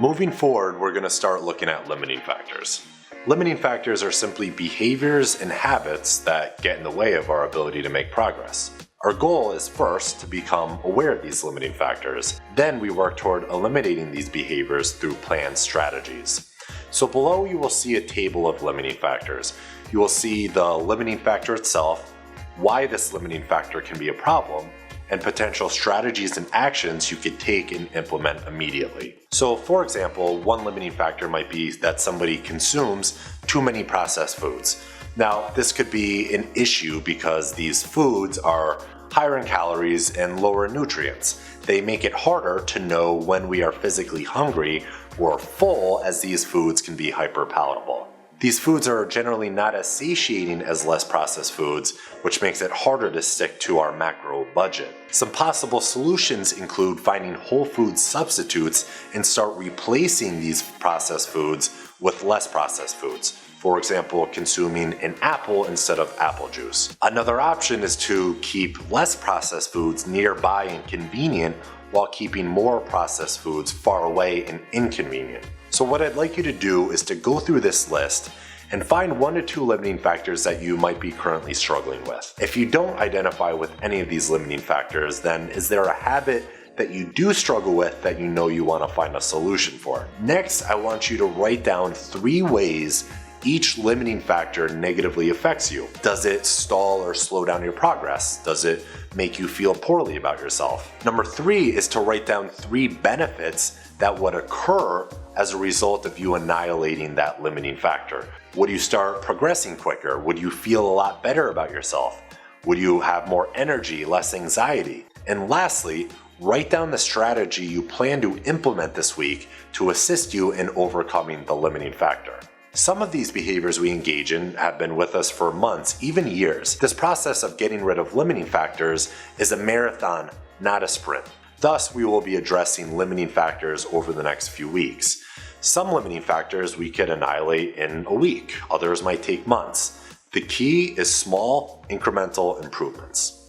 Moving forward, we're going to start looking at limiting factors. Limiting factors are simply behaviors and habits that get in the way of our ability to make progress. Our goal is first to become aware of these limiting factors. Then we work toward eliminating these behaviors through planned strategies. So below you will see a table of limiting factors. You will see the limiting factor itself, why this limiting factor can be a problem, and potential strategies and actions you could take and implement immediately. So for example, one limiting factor might be that somebody consumes too many processed foods. Now, this could be an issue because these foods are higher in calories and lower in nutrients. They make it harder to know when we are physically hungry or full, as these foods can be hyperpalatable. These foods are generally not as satiating as less processed foods, which makes it harder to stick to our macro budget. Some possible solutions include finding whole food substitutes and start replacing these processed foods with less processed foods. For example, consuming an apple instead of apple juice. Another option is to keep less processed foods nearby and convenient while keeping more processed foods far away and inconvenient. So what I'd like you to do is to go through this list and find 1 to 2 limiting factors that you might be currently struggling with. If you don't identify with any of these limiting factors, then is there a habit that you do struggle with that you know you want to find a solution for? Next, I want you to write down 3 ways each limiting factor negatively affects you. Does it stall or slow down your progress? Does it make you feel poorly about yourself? Number 3 is to write down 3 benefits that would occur as a result of you annihilating that limiting factor. Would you start progressing quicker? Would you feel a lot better about yourself? Would you have more energy, less anxiety? And lastly, write down the strategy you plan to implement this week to assist you in overcoming the limiting factor. Some of these behaviors we engage in have been with us for months, even years. This process of getting rid of limiting factors is a marathon, not a sprint. Thus, we will be addressing limiting factors over the next few weeks. Some limiting factors we could annihilate in a week, others might take months. The key is small, incremental improvements.